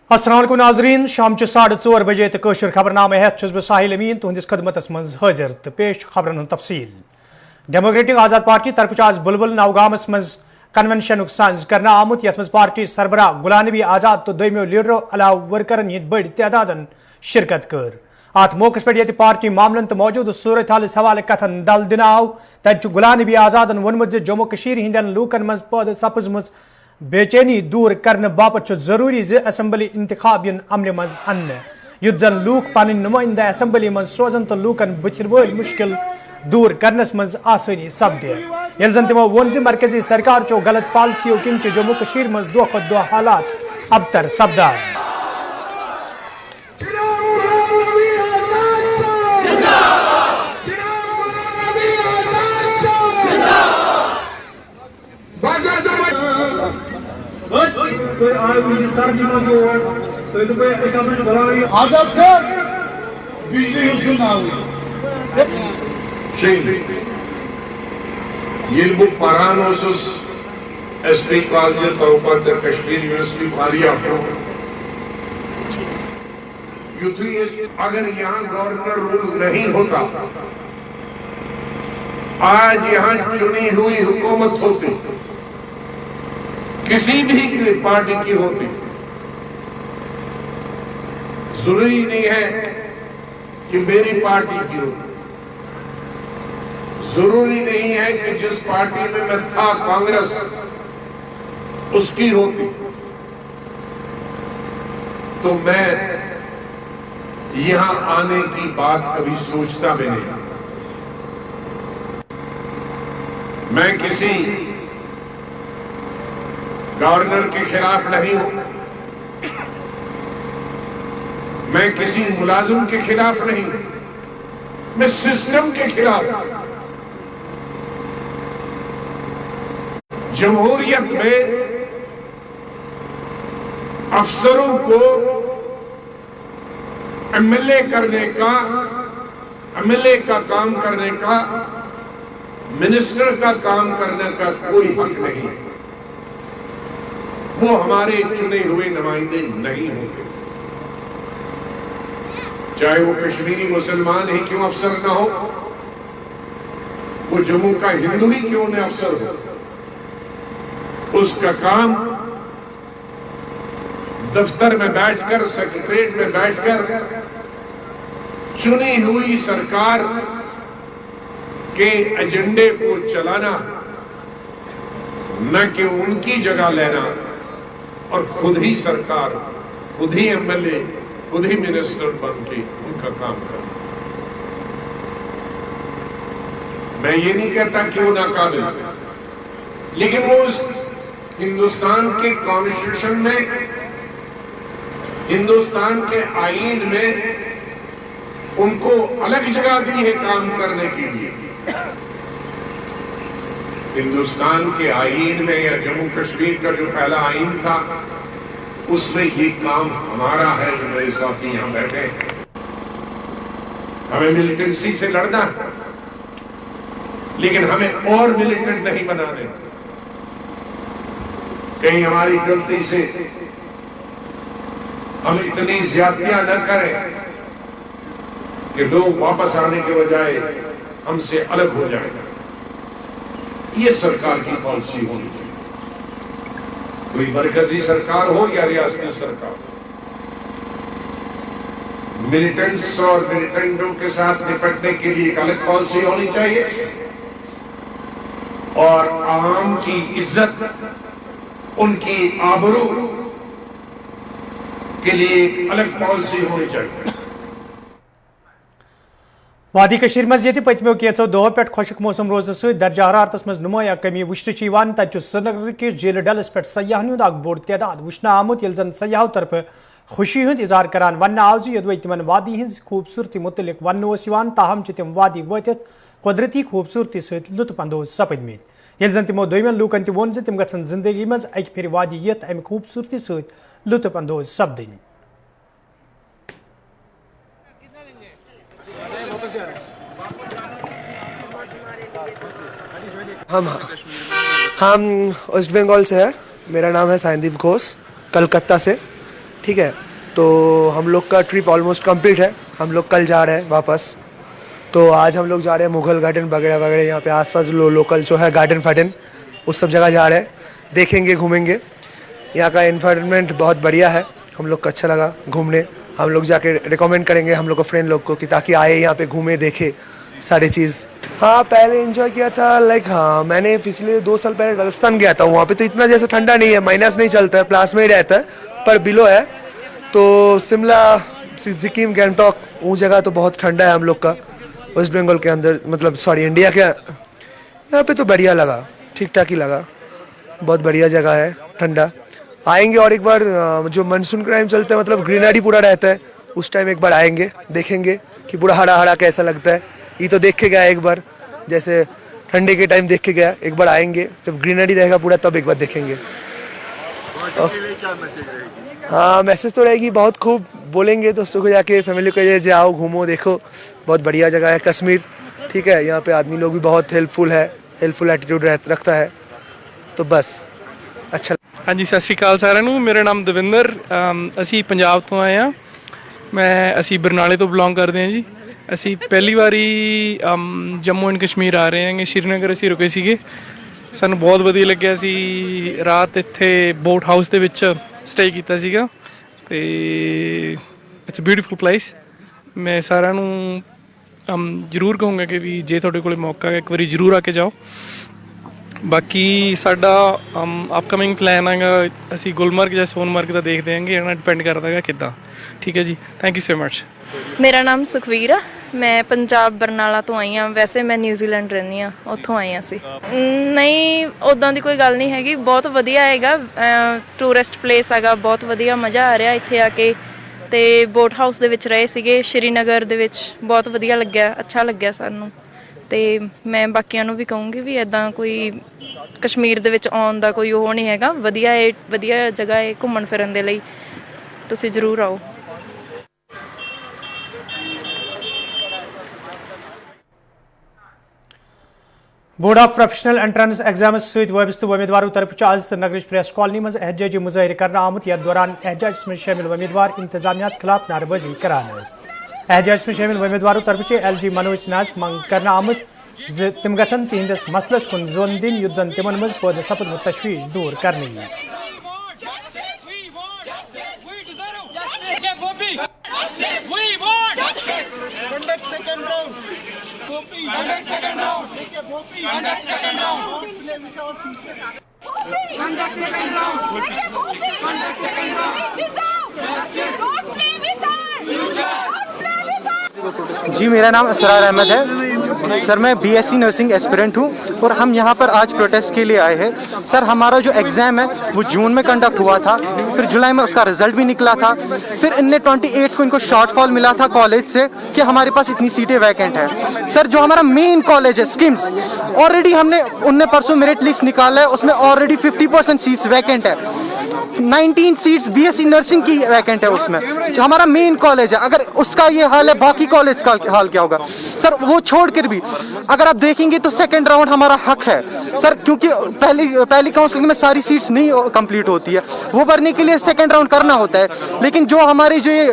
अस्सलाम वालेकुम नाजरीन शाम 4:30 बजे तो कशर खबरनामे हेत बह साहिल अमीन तुहंदिस खदमतस मज हाजिर तो पेश खबरन तफसील। डेमोक्रेटिक आज़ाद पार्टी तरफ आज बुलबुल नवगामस मज कन्वेंशन कर आमुत यथ मज पार्टी सरबराह गुलाम नबी आज़ाद तो दोमियो लीडरों अलाव वर्करन हिंद बड़ तादादन शिरकत कर। अत मौके पे ये पार्टी मामलन तो मौजूद सूरत हाल हवाले कथन दल दिन आव तत गुलाम नबी आज़ादन वोनमुत जम्मू कशीर हिंदन लूकन मज पैदा सपजम बेचैनी दूर करने बापत जरूरी असम्बली इंतखाब अमल मज अन्न युद्ध जन लूक पन नुमाइंदा असम्बली मज सोजन तो लूकन बुथिर वल मुश्किल दूर करनस मज आसानी सपदे ये जन तमो वोन मरकजी सरकार चो गलत पॉलिसियों किन जम्मू कशीर मज दो खुद दो हालात अबतर सपदार। आजाद सर बिजली bu paranosuz SP College Tawpat Kashmir University Falia अगर यहाँ गवर्नर रूल नहीं होता आज यहाँ चुनी हुई हुकूमत होती किसी भी पार्टी की होती। जरूरी नहीं है कि मेरी पार्टी की हो, जरूरी नहीं है कि जिस पार्टी में मैं था कांग्रेस उसकी होती, तो मैं यहां आने की बात कभी सोचता भी नहीं। मैं किसी गवर्नर के खिलाफ नहीं हूं, मैं किसी मुलाजिम के खिलाफ नहीं, मैं सिस्टम के खिलाफ। जमहूरियत में अफसरों को एमएलए का काम करने का, मिनिस्टर का काम करने का कोई हक नहीं है। वो हमारे चुने हुए नुमाइंदे नहीं होते, चाहे वो कश्मीरी मुसलमान ही क्यों अफसर ना हो, वो जम्मू का हिंदू ही क्यों न अफसर हो। उसका काम दफ्तर में बैठकर, सेक्रेटरीट में बैठकर चुनी हुई सरकार के एजेंडे को चलाना, न कि उनकी जगह लेना और खुद ही सरकार, खुद ही एमएलए, खुद ही मिनिस्टर बन के उनका काम करना। मैं ये नहीं कहता कि वो नाकाबिल, लेकिन वो उस हिंदुस्तान के कॉन्स्टिट्यूशन में, हिंदुस्तान के आईन में उनको अलग जगह दी है काम करने के लिए। हिंदुस्तान के आईन में या जम्मू कश्मीर का जो पहला आईन था उसमें ये काम हमारा है जो मेरे साथ यहां बैठे। हमें मिलिटेंसी से लड़ना है, लेकिन हमें और मिलिटेंट नहीं बनाने। कहीं हमारी गलती से हम इतनी ज्यादतियां न करें कि लोग वापस आने के बजाय हमसे अलग हो जाए। ये सरकार की पॉलिसी होनी चाहिए, कोई मरकजी सरकार हो या रियासती सरकार। मिलिटेंट्स और मिलिटेंटों के साथ निपटने के लिए एक अलग पॉलिसी होनी चाहिए और आवाम की इज्जत, उनकी आबरू के लिए एक अलग पॉलिसी होनी चाहिए। वादी कशीर मज ये पत्मो कैचो दो पे खुशक मौसम रोजन सत दर्जा हरारतस मज नुमाया कमी वुन तत श्रीनगर के झील डलस पे सयाहन हूं बोड़ तादाद वुचन आमुत ये जन सयाहों तरफ खुशी हूं इजहार करान वन आव योदवे तिमन वादी हज खूबसूरती मुतलिक वन ताहम तम वादी वतित कुदरती खूबसूरती सत लुत्फ अंदोज सपदमित ये जन तमो दोन लूकन तोन तम गन जिंदगी मज अक फिर वादी ये अमि खूबसूरती सत लुत्फ अंदोज सपदन। हम वेस्ट बंगाल से हैं। मेरा नाम है साइंदीप घोष, कलकत्ता से। ठीक है। तो हम लोग का ट्रिप ऑलमोस्ट कंप्लीट है, हम लोग कल जा रहे हैं वापस। तो आज हम लोग जा रहे हैं मुगल गार्डन वगैरह वगैरह, यहाँ पे आसपास लोकल जो है गार्डन फार्डन उस सब जगह जा रहे हैं, देखेंगे घूमेंगे। यहाँ का इन्वायरमेंट बहुत बढ़िया है, हम लोग को अच्छा लगा घूमने। हम लोग जाके रिकमेंड करेंगे हम लोग को फ्रेंड लोग को कि ताकि आए यहाँ पे घूमे देखे सारी चीज़। हाँ पहले एंजॉय किया था लाइक, हाँ मैंने पिछले 2 साल पहले राजस्थान गया था, वहाँ पे तो इतना जैसे ठंडा नहीं है, माइनस नहीं चलता है, प्लस में ही रहता है पर बिलो है। तो शिमला, सिक्किम, गैंगटॉक वो जगह तो बहुत ठंडा है हम लोग का, वेस्ट बंगाल के अंदर, मतलब सॉरी इंडिया के। यहाँ पे तो बढ़िया लगा, ठीक ठाक ही लगा, बहुत बढ़िया जगह है, ठंडा। आएंगे और एक बार जो मानसून का टाइम चलता है, मतलब ग्रीनरी पूरा रहता है, उस टाइम एक बार आएंगे, देखेंगे कि पूरा हरा हरा कैसा लगता है। ये तो देख के गया एक बार, जैसे ठंडे के टाइम देख के गया, एक बार आएंगे जब ग्रीनरी रहेगा पूरा तब एक बार देखेंगे। हाँ मैसेज तो रहेगी, बहुत खूब बोलेंगे दोस्तों को, जाके फैमिली को ये आओ घूमो देखो, बहुत बढ़िया जगह है कश्मीर, ठीक है। यहाँ पे आदमी लोग भी बहुत हेल्पफुल है, हेल्पफुल एटीट्यूड रखता है, तो बस अच्छा। ਹਾਂਜੀ ਸਤਿ ਸ਼੍ਰੀ ਅਕਾਲ ਸਾਰਿਆਂ ਨੂੰ, ਮੇਰਾ ਨਾਮ ਦਵਿੰਦਰ, ਅਸੀਂ ਪੰਜਾਬ ਤੋਂ ਆਏ ਹਾਂ, ਅਸੀਂ ਬਰਨਾਲੇ ਤੋਂ ਬਿਲੋਂਗ ਕਰਦੇ ਹਾਂ ਜੀ। ਅਸੀਂ ਪਹਿਲੀ ਵਾਰੀ ਜੰਮੂ ਐਂਡ ਕਸ਼ਮੀਰ ਆ ਰਹੇ ਹਾਂਗੇ, ਸ਼੍ਰੀਨਗਰ ਅਸੀਂ ਰੁਕੇ ਸੀਗੇ, ਸਾਨੂੰ ਬਹੁਤ ਵਧੀਆ ਲੱਗਿਆ। ਅਸੀਂ ਰਾਤ ਇੱਥੇ ਬੋਟ ਹਾਊਸ ਦੇ ਵਿੱਚ ਸਟੇ ਕੀਤਾ ਸੀਗਾ ਤੇ ਇਟਸ ਅ ਬਿਊਟੀਫੁਲ ਪਲੇਸ। ਮੈਂ ਸਾਰਿਆਂ ਨੂੰ ਜ਼ਰੂਰ ਕਹੂੰਗਾ ਕਿ ਵੀ ਜੇ ਤੁਹਾਡੇ ਕੋਲ ਮੌਕਾ ਹੈ ਇੱਕ ਵਾਰੀ ਜ਼ਰੂਰ ਆ ਕੇ ਜਾਓ। ਬਾਕੀ ਸਾਡਾ ਅਪਕਮਿੰਗ ਪਲਾਨ ਹੈਗਾ ਅਸੀਂ ਗੁਲਮਰਗ ਜਾਂ ਸੋਨਮਰਗ ਦਾ ਦੇਖਦੇ ਆਂਗੇ, ਇਹਨਾਂ ਡਿਪੈਂਡ ਕਰਦਾ ਹੈਗਾ ਕਿੱਦਾਂ। ਠੀਕ ਹੈ ਜੀ, ਥੈਂਕ ਯੂ ਸੋ ਮਚ। ਮੇਰਾ ਨਾਮ ਸੁਖਵੀਰ ਆ, ਮੈਂ ਪੰਜਾਬ ਬਰਨਾਲਾ ਤੋਂ ਆਈ ਹਾਂ, ਵੈਸੇ ਮੈਂ ਨਿਊਜ਼ੀਲੈਂਡ ਰਹਿੰਦੀ ਹਾਂ, ਉੱਥੋਂ ਆਈ ਹਾਂ ਅਸੀਂ। ਨਹੀਂ ਉੱਦਾਂ ਦੀ ਕੋਈ ਗੱਲ ਨਹੀਂ ਹੈਗੀ, ਬਹੁਤ ਵਧੀਆ ਹੈਗਾ, ਟੂਰਿਸਟ ਪਲੇਸ ਹੈਗਾ, ਬਹੁਤ ਵਧੀਆ ਮਜ਼ਾ ਆ ਰਿਹਾ ਇੱਥੇ ਆ ਕੇ। ਤੇ ਬੋਟ ਹਾਊਸ ਦੇ ਵਿੱਚ ਰਹੇ ਸੀਗੇ ਸ਼੍ਰੀਨਗਰ ਦੇ ਵਿੱਚ, ਬਹੁਤ ਵਧੀਆ ਲੱਗਿਆ, ਅੱਛਾ ਲੱਗਿਆ ਸਾਨੂੰ। ਤੇ ਮੈਂ ਬਾਕੀਆਂ ਨੂੰ ਵੀ ਕਹੂੰਗੀ ਵੀ ਇੱਦਾਂ ਕੋਈ ਕਸ਼ਮੀਰ ਦੇ ਵਿੱਚ ਆਉਣ ਦਾ ਕੋਈ ਉਹ ਨਹੀਂ ਹੈਗਾ, ਵਧੀਆ ਹੈ, ਵਧੀਆ ਜਗ੍ਹਾ ਹੈ ਘੁੰਮਣ ਫਿਰਨ ਦੇ ਲਈ, ਤੁਸੀਂ ਜ਼ਰੂਰ ਆਓ। Board of professional entrance exams सहित वबस्तु उम्मीदवारों तरफ आज श्रीनगर प्रेस कॉलोनी में एहतजाजी मुजाहिर करना आमुत, यथ दौरान एहतजाज में शामिल उम्मीदवार इंतजामिया खिलाफ नारेबाजी करान। एहतजाज में शामिल उम्मीदवारों तरफ LG मनोज नाज मंग करना आमुत तम गन तिहंदिस मसलस कुन जोन दिन युद्ध जन तिमन मज पौध सपदमत तशवीश दूर करनी। जी मेरा नाम असरार अहमद है सर, मैं BSc नर्सिंग एस्पिरेंट हूँ और हम यहाँ पर आज प्रोटेस्ट के लिए आए हैं। सर हमारा जो एग्ज़ाम है वो जून में कंडक्ट हुआ था, फिर जुलाई में उसका रिजल्ट भी निकला था, फिर इनने 28 को इनको शॉर्टफॉल मिला था कॉलेज से कि हमारे पास इतनी सीटें वैकेंट हैं। सर जो हमारा मेन कॉलेज है स्किम्स, ऑलरेडी उनने परसों मेरिट लिस्ट निकाला है, उसमें ऑलरेडी 50% सीट्स वैकेंट है, 19 सीट्स BSc नर्सिंग की वैकेंट है उसमें, जो हमारा मेन कॉलेज है। अगर उसका ये हाल है, बाकी कॉलेज का हाल क्या होगा सर? वो छोड़कर भी अगर आप देखेंगे तो सेकंड राउंड हमारा हक है सर, क्योंकि पहली काउंसलिंग में सारी सीट्स नहीं कंप्लीट होती है, वो भरने के लिए सेकंड राउंड करना होता है। लेकिन जो हमारे जो ये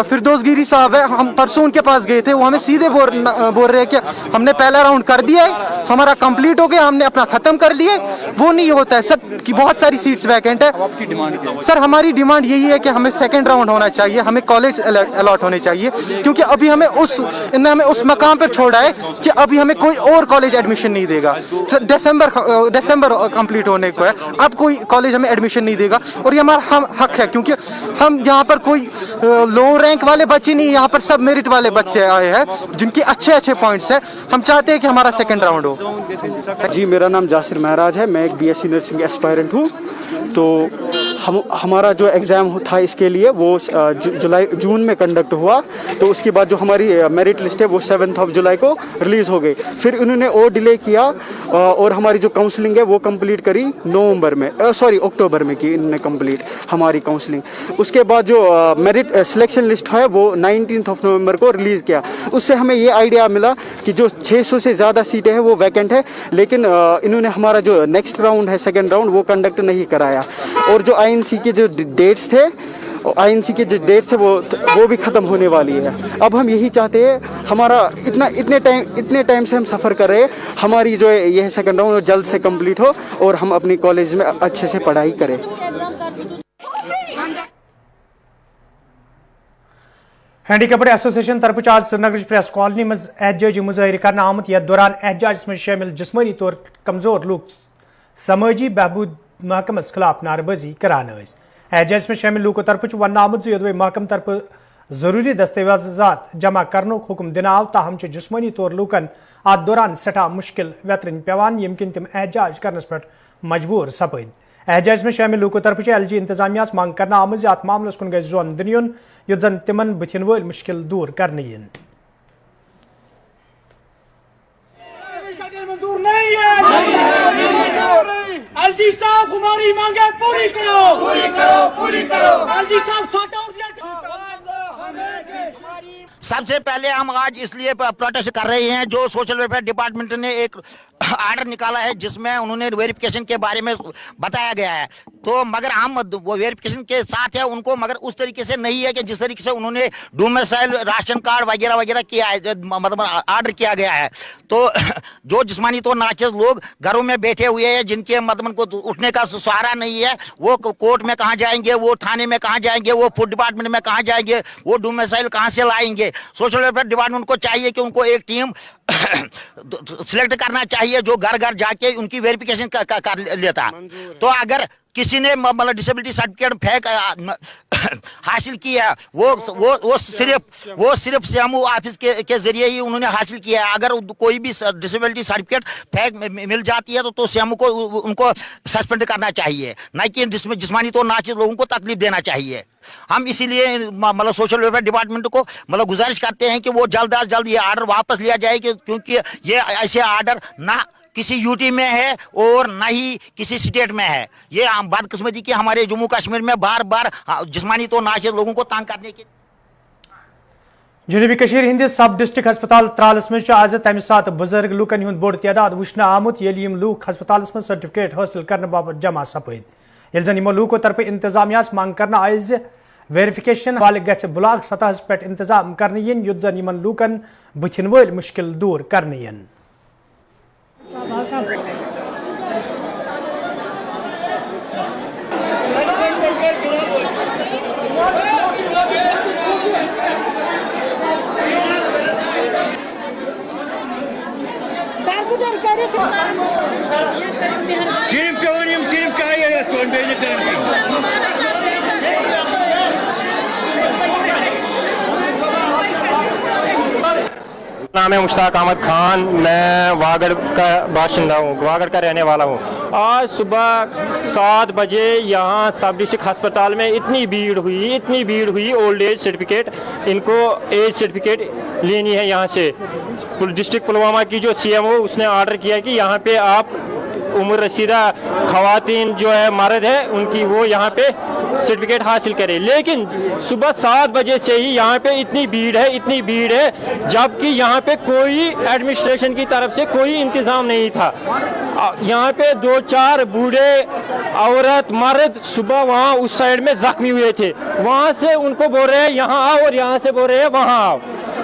फिरदौस गिरी साहब है, हम परसों उनके पास गए थे, वो हमें सीधे बोल रहे हैं कि हमने पहला राउंड कर दिया है, हमारा कंप्लीट हो गया, हमने अपना खत्म कर लिया। वो नहीं होता है सर कि बहुत सारी सीट्स वैकेंट है। सर हमारी डिमांड यही है कि हमें सेकंड राउंड होना चाहिए, हमें कॉलेज अलॉट होने चाहिए, क्योंकि अभी इन्होंने हमें उस मकाम पर छोड़ा है कि अभी हमें कोई और कॉलेज एडमिशन नहीं देगा। दिसंबर कंप्लीट होने को है, अब कोई कॉलेज हमें एडमिशन नहीं देगा और ये हमारा हक है, क्योंकि हम यहाँ पर कोई लो रैंक वाले बच्चे नहीं, यहाँ पर सब मेरिट वाले बच्चे आए हैं जिनके अच्छे पॉइंट्स हैं। हम चाहते हैं कि हमारा सेकंड राउंड हो। जी मेरा नाम जासिर महराज है, मैं एक BSc नर्सिंग एस्पायरेंट हूँ। तो हमारा जो एग्ज़ाम था इसके लिए वो जून में कंडक्ट हुआ, तो उसके बाद जो हमारी मेरिट लिस्ट है वो 7 जुलाई को रिलीज़ हो गई। फिर उन्होंने और डिले किया और हमारी जो काउंसलिंग है वो कंप्लीट करी अक्टूबर में की इन्होंने कंप्लीट हमारी काउंसलिंग। उसके बाद जो मेरिट सिलेक्शन लिस्ट है वो 19 नवंबर को रिलीज़ किया। उससे हमें ये आइडिया मिला कि जो 600 से ज़्यादा सीटें हैं वो वैकेंट है, लेकिन इन्होंने हमारा जो नेक्स्ट राउंड है सेकेंड राउंड वो कंडक्ट नहीं कराया। और जो INC के जो डेट्स थे आईएनसी के जो डेट्स है वो भी ख़त्म होने वाली है। अब हम यही चाहते हैं, हमारा इतने टाइम से हम सफ़र कर रहे हैं, हमारी जो यह सेकंड राउंड जल्द से कंप्लीट हो और हम अपनी कॉलेज में अच्छे से पढ़ाई करें। हैंडीकैप्ड एसोसिएशन तरफ आज श्रीनगर प्रेस कॉलोनी में एहतजाजी मुजाहिर करना आमुत यथ दौरान एहतजाज में शामिल जिस्मानी तौर कमजोर लोग समाजी बहबूद महकमस खिलाफ नारेबाजी करान। एहतजाज में शामिल लोगों तरफ वन आमुत योदवे महकम तरफ जरूरी दस्तावेजात जमा करने हुक्म दिन आव, ताहम जिस्मानी तौर लूकन अत दौरान सठा मुश्किल वेतरन पेवान यम किन तिम एहतजाज करनस पे मजबूर सपद। एहतजाज में शामिल लोगों तरफ LG इंतजामिया मांग करना आमज अत मामलस कुन गई जोन दिन युन युत जन तिमन बुथिन वल मुश्किल दूर करने यिन। LG साहब हमारी मांगे पूरी करो, पूरी करो, पूरी करो। LG साहब सॉर्ट आउट सबसे पहले हम आज इसलिए प्रोटेस्ट कर रहे हैं, जो सोशल वेलफेयर डिपार्टमेंट ने एक आर्डर निकाला है जिसमें उन्होंने वेरिफिकेशन के बारे में बताया गया है, तो मगर हम वो वेरिफिकेशन के साथ है उनको, मगर उस तरीके से नहीं है कि जिस तरीके से उन्होंने डोमिसाइल राशन कार्ड वगैरह वगैरह किया है, मतलब आर्डर किया गया है। तो जो जिस्मानी तो नाचज लोग घरों में बैठे हुए हैं, जिनके मतलब को उठने का सहारा नहीं है, वो कोर्ट में कहाँ जाएंगे, वो थाने में कहाँ जाएंगे, वो फूड डिपार्टमेंट में कहाँ जाएंगे, वो डोमिसाइल कहाँ से लाएंगे। सोशल वेलफेयर डिपार्टमेंट को चाहिए कि उनको एक टीम सिलेक्ट करना चाहिए जो घर घर जाके उनकी वेरिफिकेशन कर लेता। तो अगर किसी ने मतलब डिसेबिलिटी सर्टिफिकेट फेक हासिल किया, वो सिर्फ सीएमओ ऑफिस के जरिए ही उन्होंने हासिल किया है। अगर कोई भी डिसेबिलिटी सर्टिफिकेट फेक मिल जाती है तो सीएमओ को उनको सस्पेंड करना चाहिए, न कि जिस्मानी तो नाचज लोगों को तकलीफ देना चाहिए। हम इसीलिए मतलब सोशल वेलफेयर डिपार्टमेंट को मतलब गुजारिश करते हैं कि वो जल्द अज जल्द ये आर्डर वापस लिया जाए, क्योंकि ये ऐसे आर्डर ना किसी यूटी में है और न ही किसी स्टेट में है। ये बदकिस्मती की हमारे जम्मू कश्मीर में बार बार जिस्मानी तो नाचज लोगों को तंग करने के जनूबी कशीर हिंदिस सब डिस्ट्रिक्ट हस्पताल त्रालस में आज तमि सात बुजुर्ग लूकन हुंद बोड़ तादाद वुचन आमुत येल यम लूक हस्पतालस में सर्टिफिकेट हासिल करने बाबत जमा सपद। येल जन यमो लूको तरफ इंतजामिया मांग करना आय ज वेरिफिकेशन वाल गछ ब्लॉक सतह पे इंतजाम करने यिन, युत जन यमन लूकन बुथिन वल मुश्किल दूर करने यिन। नाम है मुश्ताक अहमद खान, मैं वागड़ का बाशिंदा हूँ, वागड़ का रहने वाला हूँ। आज सुबह 7 बजे यहाँ सब डिस्ट्रिक्ट अस्पताल में इतनी भीड़ हुई ओल्ड एज सर्टिफिकेट, इनको एज सर्टिफिकेट लेनी है यहाँ से। डिस्ट्रिक्ट पुलवामा की जो CMO उसने ऑर्डर किया कि यहाँ पे आप उम्र रसीदा खवातीन जो है मर्द है उनकी वो यहाँ पे सर्टिफिकेट हासिल करें, लेकिन सुबह 7 बजे से ही यहाँ पे इतनी भीड़ है, जबकि यहाँ पे कोई एडमिनिस्ट्रेशन की तरफ से कोई इंतज़ाम नहीं था। यहाँ पे 2-4 बूढ़े औरत मर्द सुबह वहाँ उस साइड में जख्मी हुए थे, वहाँ से उनको बोल रहे हैं यहाँ आओ और यहाँ से बोल रहे हैं वहाँ आओ,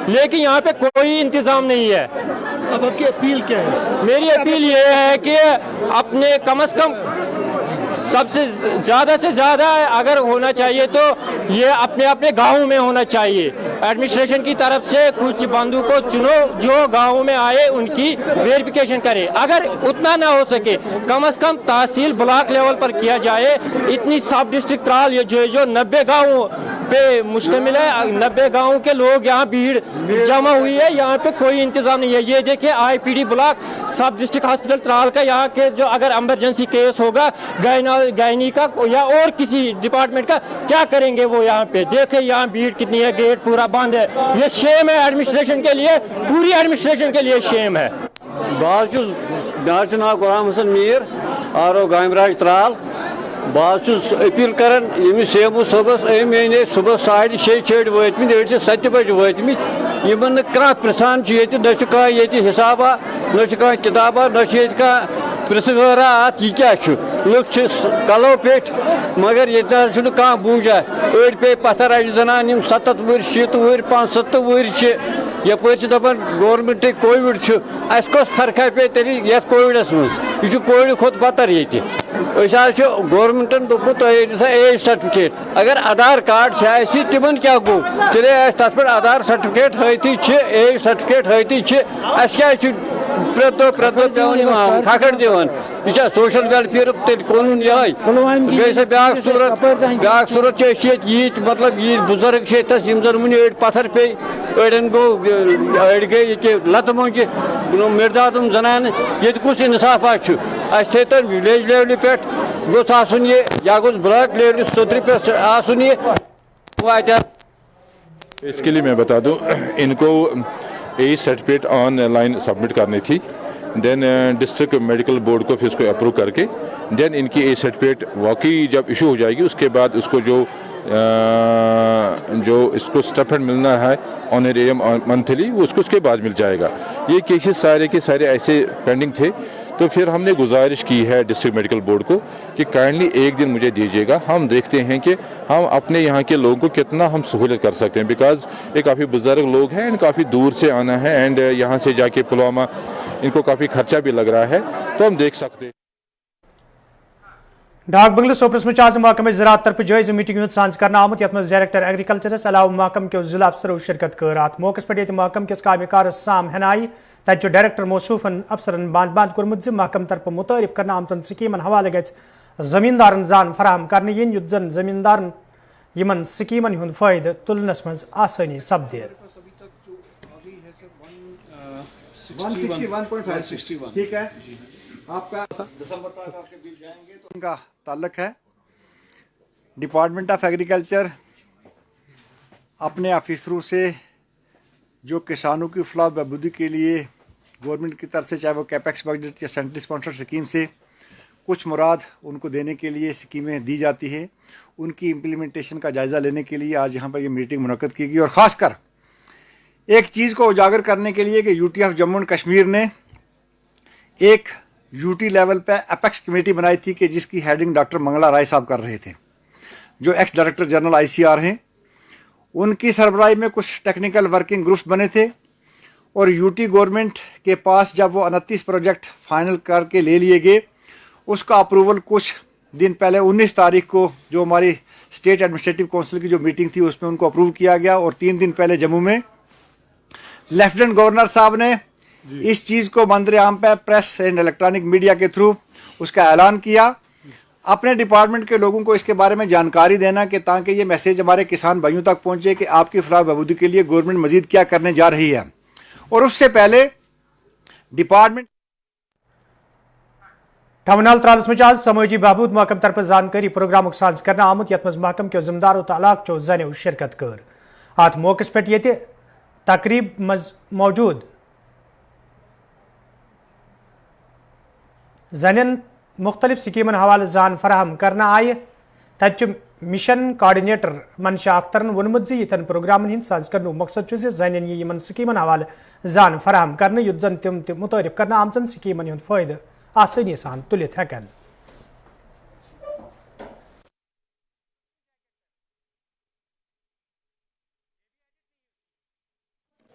लेकिन यहाँ पे कोई इंतज़ाम नहीं है। अब आपकी अपील क्या है? मेरी अपील ये है कि अपने कम से कम सबसे ज़्यादा से ज़्यादा अगर होना चाहिए तो ये अपने अपने गाँव में होना चाहिए। एडमिनिस्ट्रेशन की तरफ से कुछ बंदों को चुनो जो गाँव में आए उनकी वेरिफिकेशन करे। अगर उतना ना हो सके कम से कम तहसील ब्लॉक लेवल पर किया जाए। इतनी सब डिस्ट्रिक्ट त्राल जो 90 गाँव पे मुश्तमिल है, 90 गाँव के लोग यहाँ भीड़ जमा हुई है, यहाँ पे कोई इंतजाम नहीं है। ये देखिए IPD ब्लॉक सब डिस्ट्रिक्ट हॉस्पिटल त्राल का, यहाँ के जो अगर इमरजेंसी केस होगा गायनी का या और किसी डिपार्टमेंट का क्या करेंगे वो यहाँ पे। देखे यहाँ भीड़ कितनी है, गेट पूरा बंद है। ये शेम है एडमिनिस्ट्रेशन के लिए, पूरी एडमिनिस्ट्रेशन के लिए शेम है। नाम गुलाम हसन मीर RO गामराज त्राल। बहुत अपील कर CMO सबस मे सुबह 6:30 वतमित 7 बजे वतमित इन कह पृसान न हिसाबा न किताबा न प्रिसगरा अत यह क्या लुक कलो पे मगर ये कह बूझा अड़ पे पत्थर अड़ जनान 70 वुर 70 वुर 75 वुर यपर दपान गवर्नमेंट कोविड अस कस फर्क पे तेल ये कोविडस मज यह कोविड खोत बतर ये गवर्नमेंटन दोपत एज सर्टिफिकेट अगर आधार कार्ड तिमन क्या गो तेल तथ पे आधार सर्टिफिकेट हती एज सर्टिफिकेट हती क्या प्रत पे खखड़ दिवान यह सोशल वेलफेयर तेल कानून ये ब्या सूरत यीत मतलब यीत बुजुर्ग जन वन अड़ पत्थर पे अड़न गो अड़ गई लत मोंज मिर्दातम जनान ये कुछ इंसाफ तो विलेज लेवल पे गोस आसन ये या गोस ब्लॉक लेवल सदर पे आसन ये इसके लिए मैं बता दूं इनको एज सर्टिफिकेट ऑनलाइन सबमिट करनी थी, देन डिस्ट्रिक्ट मेडिकल बोर्ड को फिर उसको अप्रूव करके देन इनकी एज सर्टिफिकेट वाकई जब इशू हो जाएगी उसके बाद उसको जो इसको स्टफेंड मिलना है ऑनरेरियम मंथली वो उसको उसके बाद मिल जाएगा। ये केसेस सारे के सारे ऐसे पेंडिंग थे, तो फिर हमने गुजारिश की है डिस्ट्रिक्ट मेडिकल बोर्ड को कि काइंडली एक दिन मुझे दीजिएगा, हम देखते हैं कि हम अपने यहाँ के लोगों को कितना हम सहूलियत कर सकते हैं, बिकॉज ये काफ़ी बुजुर्ग लोग हैं एंड काफ़ी दूर से आना है एंड यहाँ से जाके पुलवामा इनको काफ़ी खर्चा भी लग रहा है, तो हम देख सकते हैं। डाक बंगल सोपरस में आज महकमे ज़राअत तरफ जायज़ मीटिंग सांझ करना आमुत यथ मज डायरेक्टर एग्रीकल्चरस अलाव महकम के जिला अफसरों शिरकत कर। अत मौके पे महकम किस कामकार साम हनाई तत डायरेक्टर मौसूफन अफसरन बांध बांध कोर्मुत महकम तरफ मुतारिफ करना आमतन स्कीमन हवाले गज जमींदारन जान फराहम करने इन युत जन जमींदारन यमन स्कीमन हुंद फायदे तुलनस मज आसानी सपदे। ठीक है, आपका दिसंबर तक आपके बिल जाएंगे तो उनका ताल्लुक है। डिपार्टमेंट ऑफ एग्रीकल्चर अपने ऑफिसरों से जो किसानों की फलाह बहबूदी के लिए गवर्नमेंट की तरफ से चाहे वो कैपेक्स बजट या सेंट्रल स्पॉन्सर्ड स्कीम से कुछ मुराद उनको देने के लिए स्कीमें दी जाती है, उनकी इम्प्लीमेंटेशन का जायज़ा लेने के लिए आज यहाँ पर ये मीटिंग मुनक्कद की गई और ख़ासकर एक चीज़ को उजागर करने के लिए कि UT of Jammu and Kashmir ने एक यूटी लेवल पे अपेक्स कमेटी बनाई थी कि जिसकी हेडिंग डॉक्टर मंगला राय साहब कर रहे थे, जो एक्स डायरेक्टर जनरल आईसीआर हैं। उनकी सरबराही में कुछ टेक्निकल वर्किंग ग्रुप्स बने थे और यूटी गवर्नमेंट के पास जब वो 29 प्रोजेक्ट फाइनल करके ले लिए गए, उसका अप्रूवल कुछ दिन पहले 19 तारीख को जो हमारी स्टेट एडमिनिस्ट्रेटिव काउंसिल की जो मीटिंग थी उसमें उनको अप्रूव किया गया और 3 दिन पहले जम्मू में लेफ्टिनेंट गवर्नर साहब ने इस चीज़ को मंदिर आम पे प्रेस एंड इलेक्ट्रॉनिक मीडिया के थ्रू उसका ऐलान किया। अपने डिपार्टमेंट के लोगों को इसके बारे में जानकारी देना कि ताकि ये मैसेज हमारे किसान भाइयों तक पहुंचे कि आपकी फलाह बहबूदी के लिए गवर्नमेंट मजीद क्या करने जा रही है। और उससे पहले डिपार्टमेंट टर्मिनल त्रालस में आज समाजी बहबूद महकम तरफ जानकारी प्रोग्राम साज करना आमुत यथ मज महकम के जिम्मेदारों तलाक चो जनो शिरकत कर। अत मौके पे तकरीब मज मौजूद जन मुख्तलिफ स्कीमन हवाले जान फराहम करना आय तच मिशन कोऑर्डिनेटर मनशा अख्तरन वोनमुत यन प्रोग्रामन हिंद साज करने मकसद जन यमन स्कीमन हवाले जान फराहम करने युत जन तम मुतारिफ करना आमचन स्कीमन हुंद फायदे आसानी सान तुलित हेकन।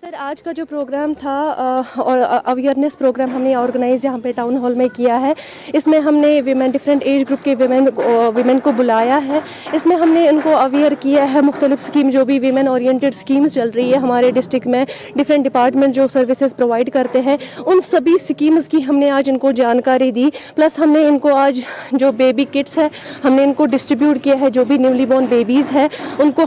सर, आज का जो प्रोग्राम था और अवेयरनेस प्रोग्राम हमने ऑर्गेनाइज यहाँ पे टाउन हॉल में किया है। इसमें हमने विमेन डिफरेंट एज ग्रुप के विमेन को बुलाया है। इसमें हमने उनको अवेयर किया है मुख्तलिफ स्कीम जो भी विमेन ओरिएंटेड स्कीम्स चल रही है हमारे डिस्ट्रिक्ट में, डिफरेंट डिपार्टमेंट जो सर्विसेज प्रोवाइड करते हैं उन सभी स्कीम्स की हमने आज इनको जानकारी दी। प्लस हमने इनको आज जो बेबी किट्स है हमने इनको डिस्ट्रीब्यूट किया है। जो भी न्यूली बॉर्न बेबीज़ हैं उनको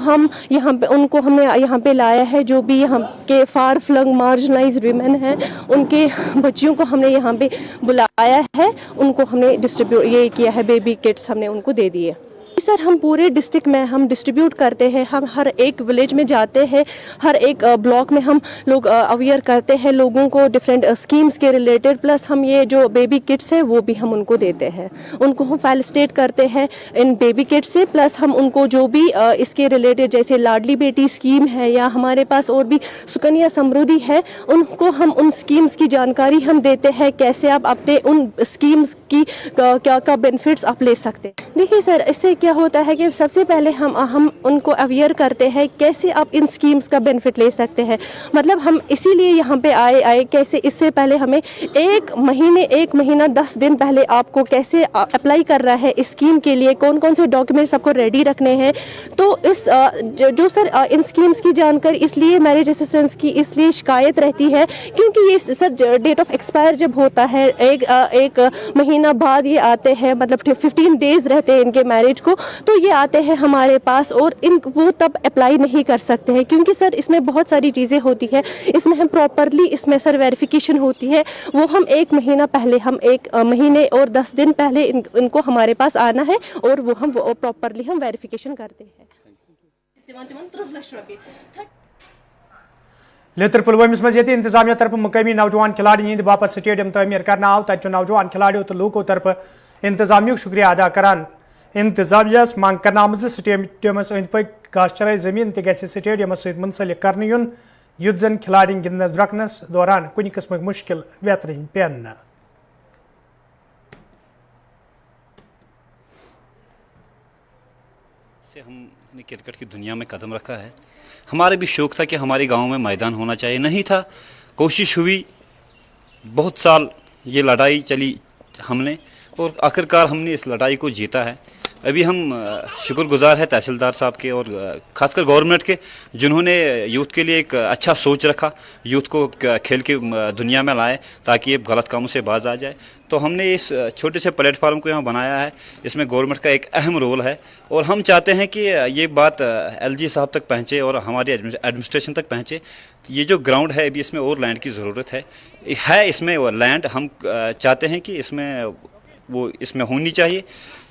हमने यहाँ पे लाया है। जो भी यहाँ के फार फ्लंग मार्जिनलाइज्ड विमेन हैं उनके बच्चियों को हमने यहाँ पे बुलाया है, उनको हमने डिस्ट्रीब्यूट ये किया है, बेबी किट्स हमने उनको दे दिए। सर हम पूरे डिस्ट्रिक्ट में हम डिस्ट्रीब्यूट करते हैं, हम हर एक विलेज में जाते हैं, हर एक ब्लॉक में हम लोग अवेयर करते हैं लोगों को डिफरेंट स्कीम्स के रिलेटेड, प्लस हम ये जो बेबी किट्स है वो भी हम उनको देते हैं, उनको हम फेलिसिटेट करते हैं इन बेबी किट्स से, प्लस हम उनको जो भी इसके रिलेटेड जैसे लाडली बेटी स्कीम है या हमारे पास और भी सुकन्या समृद्धि है, उनको हम उन स्कीम्स की जानकारी हम देते हैं, कैसे आप अपने उन स्कीम्स की क्या बेनिफिट्स आप ले सकते हैं। देखिए सर, इससे क्या होता है कि सबसे पहले हम उनको अवेयर करते हैं कैसे आप इन स्कीम्स का बेनिफिट ले सकते हैं। मतलब हम इसीलिए यहाँ पे आए कैसे, इससे पहले हमें एक महीना 10 दिन पहले आपको कैसे अप्लाई कर रहा है इस स्कीम के लिए, कौन कौन से डॉक्यूमेंट्स आपको रेडी रखने हैं। तो इस जो सर इन स्कीम्स की जानकारी इसलिए मैरिज असिस्टेंस की इसलिए शिकायत रहती है क्योंकि ये सर डेट ऑफ एक्सपायर जब होता है एक महीना बाद ये आते हैं, मतलब 15 डेज रहते हैं इनके मैरिज को, तो ये आते हैं हमारे पास और वो तब अप्लाई नहीं कर सकते हैं क्योंकि सर इसमें बहुत सारी चीज़ें होती है, इसमें हम प्रॉपरली इसमें सर वेरिफिकेशन होती है, वो हम एक महीना पहले, हम 1 महीने और 10 दिन पहले इनको हमारे पास आना है और वो हम प्रॉपरली हम वेरिफिकेशन करते हैं। लेतर पुलवामिस मज ये इंतजामिया तरफ मुकामी नौजवान खिलाड़ी हंद बापत स्टेडियम तमीर करना आव, तत नौजवान खिलाड़ियों तो लूकों तरफ इंतजामिया शुक्रिया अदा करान। इंतजामिया मांग कर स्टेडियमस अंद पक गाशचराई जमीन तक स्टेडियमस सत मुंसलिक कर यून युद्ध जन खिलाड़ियों गिंदनस द्रकनस दौरान कुछ किस्म मुश्किल बेहतरीन पेन। से हमने क्रिकेट की दुनिया में कदम रखा है, हमारे भी शौक़ था कि हमारे गांव में मैदान होना चाहिए, नहीं था, कोशिश हुई, बहुत साल ये लड़ाई चली हमने और आखिरकार हमने इस लड़ाई को जीता है। अभी हम शुक्रगुजार है तहसीलदार साहब के और ख़ासकर गवर्नमेंट के, जिन्होंने यूथ के लिए एक अच्छा सोच रखा, यूथ को खेल की दुनिया में लाए ताकि ये गलत कामों से बाज आ जाए। तो हमने इस छोटे से प्लेटफार्म को यहाँ बनाया है, इसमें गवर्नमेंट का एक अहम रोल है और हम चाहते हैं कि ये बात एलजी साहब तक पहुँचे और हमारी एडमिनिस्ट्रेशन तक पहुँचे। ये जो ग्राउंड है अभी इसमें और लैंड की ज़रूरत है इसमें लैंड हम चाहते हैं कि इसमें होनी चाहिए।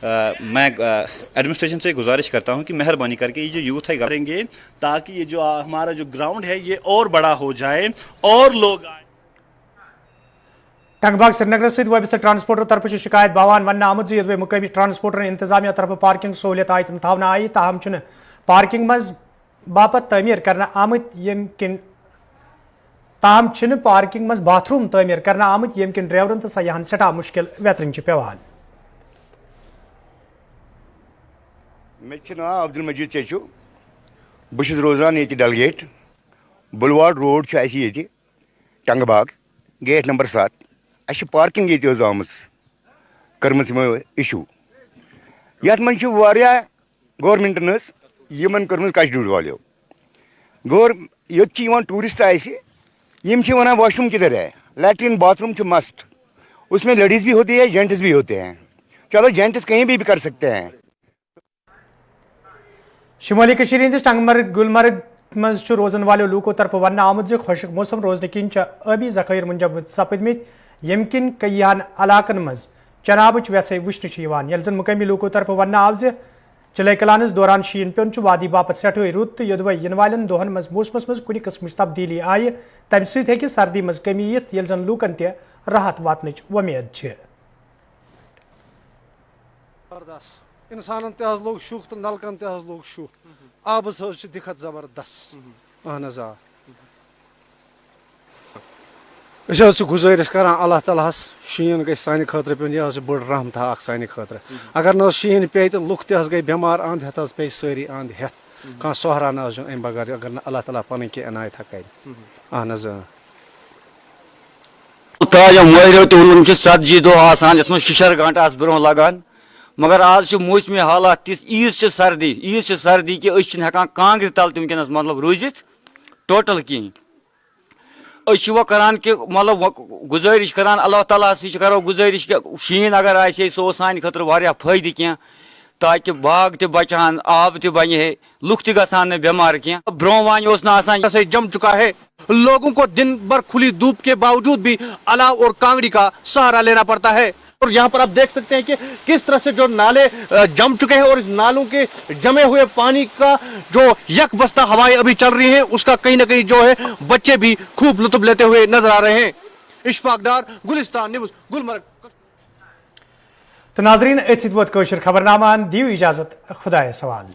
मैं एडमिनिस्ट्रेशन से गुजारिश करता हूं कि मेहरबानी करके ये जो यूथ है करेंगे ताकि ये जो हमारा जो ग्राउंड है ये और बड़ा हो जाए और लोग आए। टंगबाग श्रीनगर सहित वाबस्ता ट्रांसपोर्टर तरफ शिकायत बावान वन आमुत ये मुकामी ट्रांसपोर्टर इंतजामिया तरफ पार्किंग सहूलियत आयतन थावना आई, ताहम पार्किंग मज बापत तमीर करना आमुत यम ताहम पार्किंग मज बाथरूम तमीर करना आमुत यम किन ड्राइवरन तो सयाहन सठा मुश्किल वेतरन पेवान। मे नाव अब्दुल मजीद चेचू, बस रोजान ये डलगेट बुलवाड रोड ये टंगबाग गेट नंबर 7 अ पार्किंग ये आम कर्म इशू ये गवर्नमेंटन यमन कर्म कश्मीर वालों ये टूरिस्ट वन वॉशरूम किधर है, लैट्रिन बाथरूम मस्ट, उसमें लेडीज़ भी होती है जेंट्स भी होते हैं, चलो जेंट्स कहीं भी कर सकते हैं। शुमाली हंदिस टंगमर्ग गुलमर्ग मज रोजन वालों लूकों तरफ वन आमुत खुशक मौसम रोजन किन आबी जखायर मुंजमद सपदमित यम किन कईयान इलाकन मज चनाबच वैसे वुचन यल जन मुकामी लूकों तरफ वन आव चिले कलानस दौरान शीन पेन वादी बापत सठे रुत योदवे इन वालन दोहन मज मौसमस मज कुछ किस्म तब्दीली आय तम सह सर्दी मज कमी यित यल जन लूकन त राहत वातनच उम्मीद। इंसान लोग शुह तो नलकन लोग शुह, आबस दिखत जबरदस्त। अहन गुजारिश कर अल्लाह ताला शीन गई सान खतर पे यह बड़ रहमत सान खतर, अगर न शीन पे तो लुक गई बेमार अंध हेत पे सारी अंध हेत कह सोहरा न अम बगैर अगर न अल्लाह ताला पन कह इनायत कर। अहन मोहर तो 7 दो आसान ये शिशर घंटा ब्रो लगान, मगर आज मौसमी हालात तिस ईज सर्दी कि हेकान कांग्र तल वनकस मतलब रूजित टोटल कहें वो करान कि मतलब गुजारिश करान अल्लाह ताला से करो गुजारिश कि शीन अगर आए सो सान खतर वारिया फायदे कह ताकि बाग त बचान आब त बन है लुक त गसान बेमार कह ब्रो वन से जम चुका है, लोगों को दिन भर खुली धूप के बावजूद भी अलाव और कांगड़ी का सहारा लेना पड़ता है। और यहाँ पर आप देख सकते हैं कि किस तरह से जो नाले जम चुके हैं और इस नालों के जमे हुए पानी का जो यक बस्ता हवाएं अभी चल रही हैं उसका कहीं ना कहीं जो है बच्चे भी खूब लुत्फ लेते हुए नजर आ रहे हैं। इशफाक डार, गुलिस्तान न्यूज़, गुलमर्ग। तो नाजरीन, खबरनामा दियो इजाजत, खुदा सवाल।